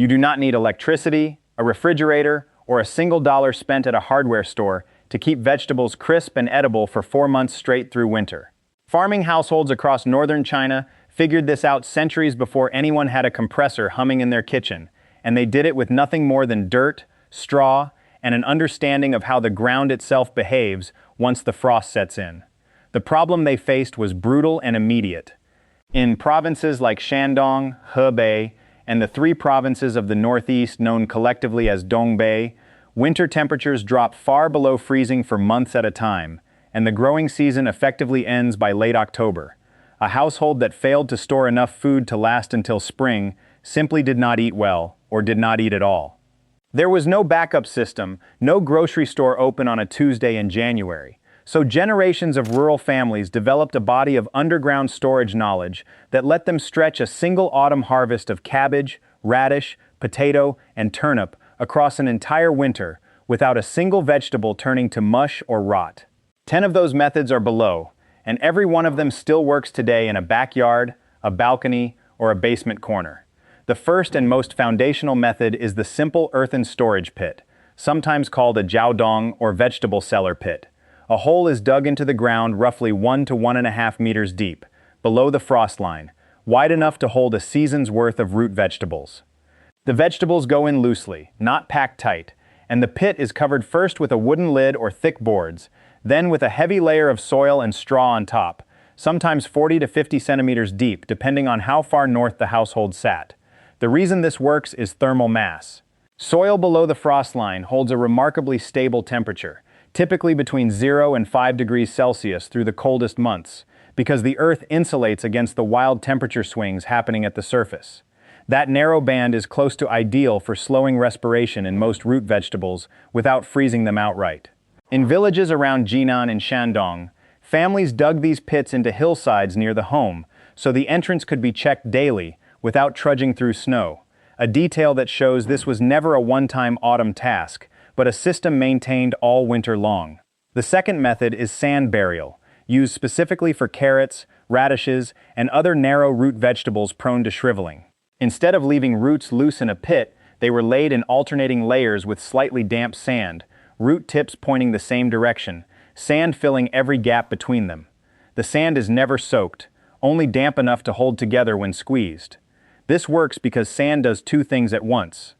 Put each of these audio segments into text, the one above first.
You do not need electricity, a refrigerator, or a single dollar spent at a hardware store to keep vegetables crisp and edible for 4 months straight through winter. Farming households across northern China figured this out centuries before anyone had a compressor humming in their kitchen, and they did it with nothing more than dirt, straw, and an understanding of how the ground itself behaves once the frost sets in. The problem they faced was brutal and immediate. In provinces like Shandong, Hebei, and the 3 provinces of the northeast known collectively as Dongbei, winter temperatures drop far below freezing for months at a time, and the growing season effectively ends by late October. A household that failed to store enough food to last until spring simply did not eat well, or did not eat at all. There was no backup system, no grocery store open on a Tuesday in January, so generations of rural families developed a body of underground storage knowledge that let them stretch a single autumn harvest of cabbage, radish, potato, and turnip across an entire winter without a single vegetable turning to mush or rot. 10 of those methods are below, and every one of them still works today in a backyard, a balcony, or a basement corner. The first and most foundational method is the simple earthen storage pit, sometimes called a jiaodong or vegetable cellar pit. A hole is dug into the ground roughly 1 to 1.5 meters deep, below the frost line, wide enough to hold a season's worth of root vegetables. The vegetables go in loosely, not packed tight, and the pit is covered first with a wooden lid or thick boards, then with a heavy layer of soil and straw on top, sometimes 40 to 50 centimeters deep, depending on how far north the household sat. The reason this works is thermal mass. Soil below the frost line holds a remarkably stable temperature, typically between 0 and 5 degrees Celsius through the coldest months, because the earth insulates against the wild temperature swings happening at the surface. That narrow band is close to ideal for slowing respiration in most root vegetables without freezing them outright. In villages around Jinan and Shandong, families dug these pits into hillsides near the home, so the entrance could be checked daily without trudging through snow, a detail that shows this was never a one-time autumn task, but a system maintained all winter long. The second method is sand burial, used specifically for carrots, radishes, and other narrow root vegetables prone to shriveling. Instead of leaving roots loose in a pit, they were laid in alternating layers with slightly damp sand, root tips pointing the same direction, sand filling every gap between them. The sand is never soaked, only damp enough to hold together when squeezed. This works because sand does 2 things at once.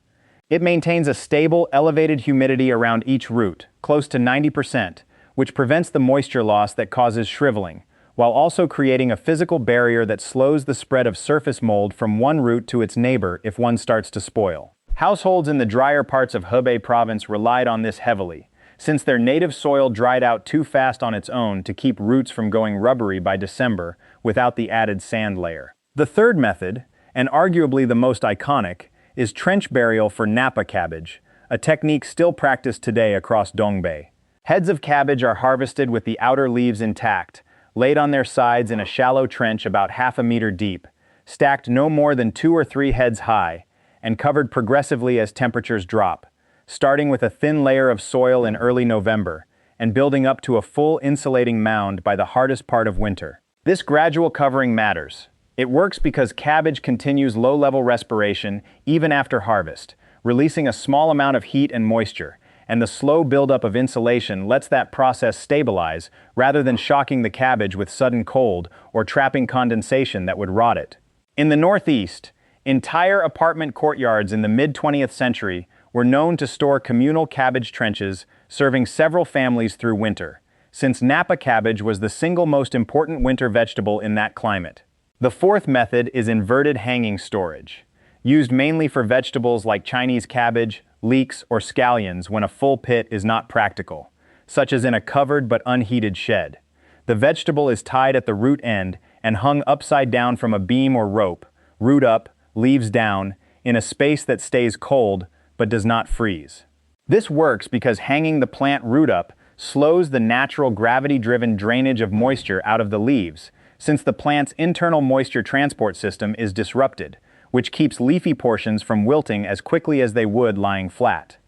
It maintains a stable, elevated humidity around each root, close to 90%, which prevents the moisture loss that causes shriveling, while also creating a physical barrier that slows the spread of surface mold from one root to its neighbor if one starts to spoil. Households in the drier parts of Hebei province relied on this heavily, since their native soil dried out too fast on its own to keep roots from going rubbery by December without the added sand layer. The third method, and arguably the most iconic, is trench burial for Napa cabbage, a technique still practiced today across Dongbei. Heads of cabbage are harvested with the outer leaves intact, laid on their sides in a shallow trench about half a meter deep, stacked no more than 2 or 3 heads high, and covered progressively as temperatures drop, starting with a thin layer of soil in early November, and building up to a full insulating mound by the hardest part of winter. This gradual covering matters. It works because cabbage continues low-level respiration even after harvest, releasing a small amount of heat and moisture, and the slow buildup of insulation lets that process stabilize rather than shocking the cabbage with sudden cold or trapping condensation that would rot it. In the Northeast, entire apartment courtyards in the mid-20th century were known to store communal cabbage trenches, serving several families through winter, since Napa cabbage was the single most important winter vegetable in that climate. The fourth method is inverted hanging storage, used mainly for vegetables like Chinese cabbage, leeks, or scallions when a full pit is not practical, such as in a covered but unheated shed. The vegetable is tied at the root end and hung upside down from a beam or rope, root up, leaves down, in a space that stays cold but does not freeze. This works because hanging the plant root up slows the natural gravity-driven drainage of moisture out of the leaves, since the plant's internal moisture transport system is disrupted, which keeps leafy portions from wilting as quickly as they would lying flat.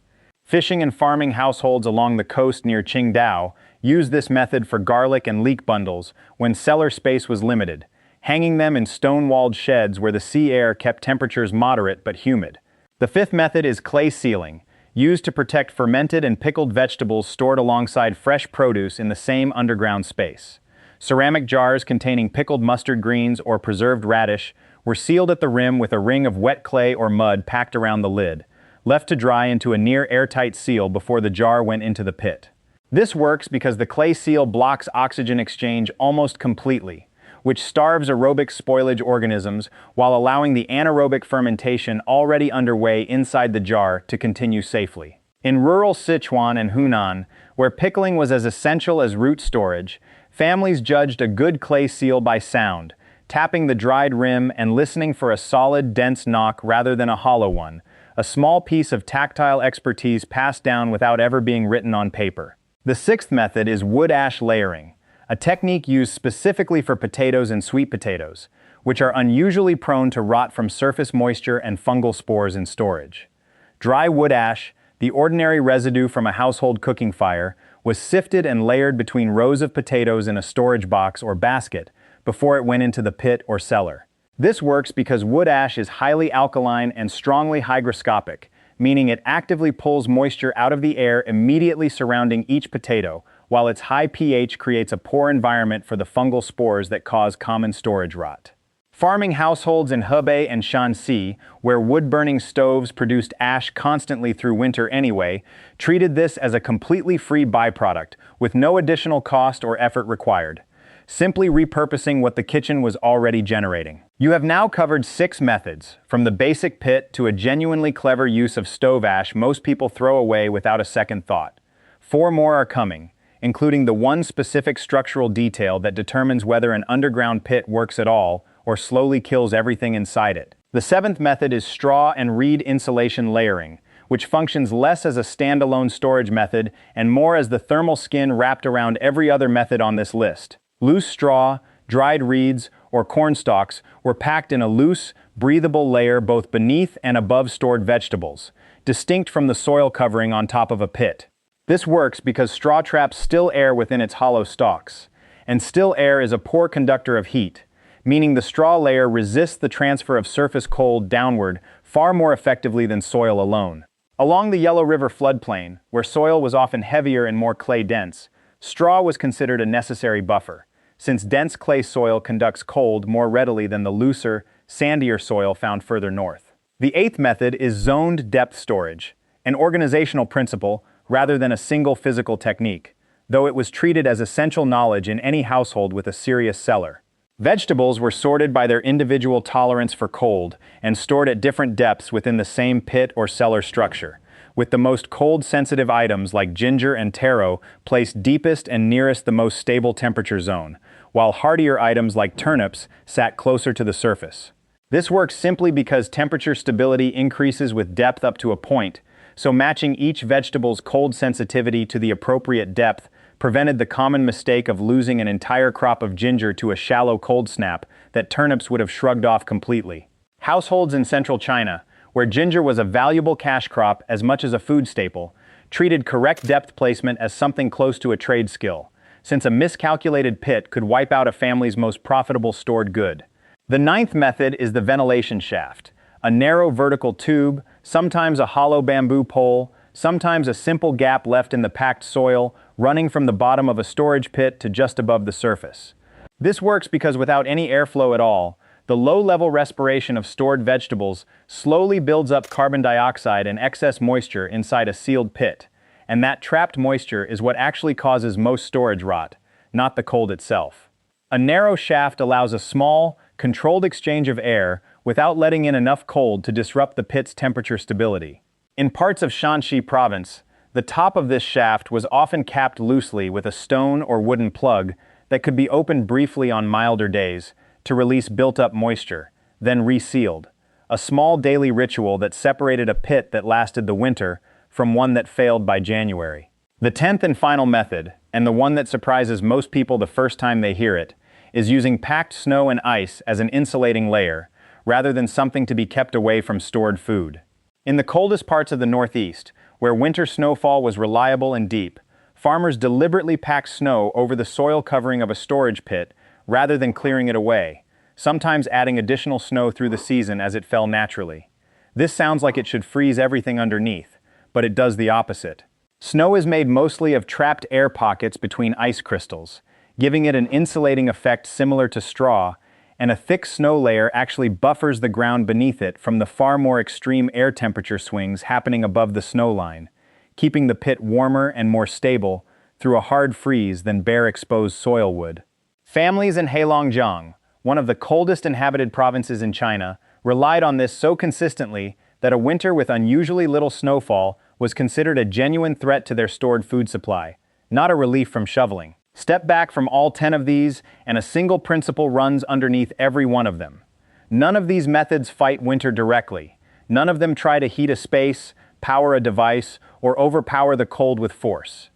Fishing and farming households along the coast near Qingdao used this method for garlic and leek bundles when cellar space was limited, hanging them in stone-walled sheds where the sea air kept temperatures moderate but humid. The fifth method is clay sealing, used to protect fermented and pickled vegetables stored alongside fresh produce in the same underground space. Ceramic jars containing pickled mustard greens or preserved radish were sealed at the rim with a ring of wet clay or mud packed around the lid, left to dry into a near airtight seal before the jar went into the pit. This works because the clay seal blocks oxygen exchange almost completely, which starves aerobic spoilage organisms while allowing the anaerobic fermentation already underway inside the jar to continue safely. In rural Sichuan and Hunan, where pickling was as essential as root storage, families judged a good clay seal by sound, tapping the dried rim and listening for a solid, dense knock rather than a hollow one, a small piece of tactile expertise passed down without ever being written on paper. The sixth method is wood ash layering, a technique used specifically for potatoes and sweet potatoes, which are unusually prone to rot from surface moisture and fungal spores in storage. Dry wood ash, the ordinary residue from a household cooking fire, was sifted and layered between rows of potatoes in a storage box or basket before it went into the pit or cellar. This works because wood ash is highly alkaline and strongly hygroscopic, meaning it actively pulls moisture out of the air immediately surrounding each potato, while its high pH creates a poor environment for the fungal spores that cause common storage rot. Farming households in Hebei and Shanxi, where wood-burning stoves produced ash constantly through winter anyway, treated this as a completely free byproduct, with no additional cost or effort required, simply repurposing what the kitchen was already generating. You have now covered 6 methods, from the basic pit to a genuinely clever use of stove ash most people throw away without a second thought. 4 more are coming, including the one specific structural detail that determines whether an underground pit works at all or slowly kills everything inside it. The 7th method is straw and reed insulation layering, which functions less as a standalone storage method and more as the thermal skin wrapped around every other method on this list. Loose straw, dried reeds, or corn stalks were packed in a loose, breathable layer both beneath and above stored vegetables, distinct from the soil covering on top of a pit. This works because straw traps still air within its hollow stalks, and still air is a poor conductor of heat, meaning the straw layer resists the transfer of surface cold downward far more effectively than soil alone. Along the Yellow River floodplain, where soil was often heavier and more clay-dense, straw was considered a necessary buffer, since dense clay soil conducts cold more readily than the looser, sandier soil found further north. The 8th method is zoned depth storage, an organizational principle rather than a single physical technique, though it was treated as essential knowledge in any household with a serious cellar. Vegetables were sorted by their individual tolerance for cold and stored at different depths within the same pit or cellar structure, with the most cold-sensitive items like ginger and taro placed deepest and nearest the most stable temperature zone, while hardier items like turnips sat closer to the surface. This works simply because temperature stability increases with depth up to a point, so matching each vegetable's cold sensitivity to the appropriate depth prevented the common mistake of losing an entire crop of ginger to a shallow cold snap that turnips would have shrugged off completely. Households in central China, where ginger was a valuable cash crop as much as a food staple, treated correct depth placement as something close to a trade skill, since a miscalculated pit could wipe out a family's most profitable stored good. The 9th method is the ventilation shaft, a narrow vertical tube, sometimes a hollow bamboo pole, sometimes a simple gap left in the packed soil, running from the bottom of a storage pit to just above the surface. This works because without any airflow at all, the low-level respiration of stored vegetables slowly builds up carbon dioxide and excess moisture inside a sealed pit, and that trapped moisture is what actually causes most storage rot, not the cold itself. A narrow shaft allows a small, controlled exchange of air without letting in enough cold to disrupt the pit's temperature stability. In parts of Shanxi province, the top of this shaft was often capped loosely with a stone or wooden plug that could be opened briefly on milder days to release built-up moisture, then resealed, a small daily ritual that separated a pit that lasted the winter from one that failed by January. The 10th and final method, and the one that surprises most people the first time they hear it, is using packed snow and ice as an insulating layer, rather than something to be kept away from stored food. In the coldest parts of the Northeast, where winter snowfall was reliable and deep, farmers deliberately packed snow over the soil covering of a storage pit rather than clearing it away, sometimes adding additional snow through the season as it fell naturally. This sounds like it should freeze everything underneath, but it does the opposite. Snow is made mostly of trapped air pockets between ice crystals, giving it an insulating effect similar to straw, and a thick snow layer actually buffers the ground beneath it from the far more extreme air temperature swings happening above the snow line, keeping the pit warmer and more stable through a hard freeze than bare exposed soil would. Families in Heilongjiang, one of the coldest inhabited provinces in China, relied on this so consistently that a winter with unusually little snowfall was considered a genuine threat to their stored food supply, not a relief from shoveling. Step back from all 10 of these, and a single principle runs underneath every one of them. None of these methods fight winter directly. None of them try to heat a space, power a device, or overpower the cold with force.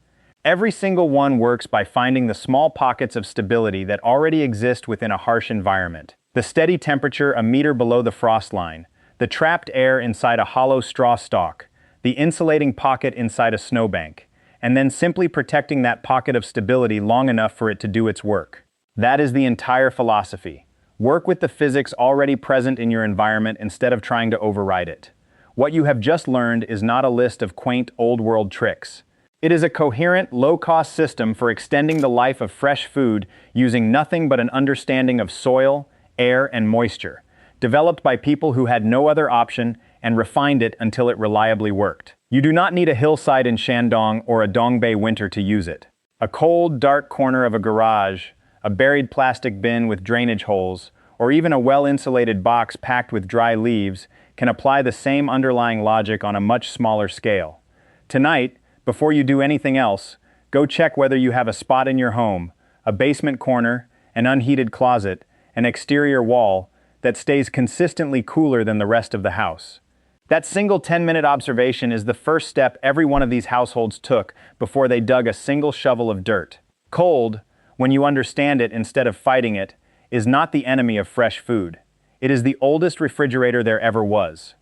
Every single one works by finding the small pockets of stability that already exist within a harsh environment. The steady temperature a meter below the frost line, the trapped air inside a hollow straw stalk, the insulating pocket inside a snowbank, and then simply protecting that pocket of stability long enough for it to do its work. That is the entire philosophy. Work with the physics already present in your environment instead of trying to override it. What you have just learned is not a list of quaint old-world tricks. It is a coherent, low-cost system for extending the life of fresh food using nothing but an understanding of soil, air, and moisture, developed by people who had no other option and refined it until it reliably worked. You do not need a hillside in Shandong or a Dongbei winter to use it. A cold, dark corner of a garage, a buried plastic bin with drainage holes, or even a well-insulated box packed with dry leaves can apply the same underlying logic on a much smaller scale. Tonight, before you do anything else, go check whether you have a spot in your home, a basement corner, an unheated closet, an exterior wall that stays consistently cooler than the rest of the house. That single 10-minute observation is the first step every one of these households took before they dug a single shovel of dirt. Cold, when you understand it instead of fighting it, is not the enemy of fresh food. It is the oldest refrigerator there ever was.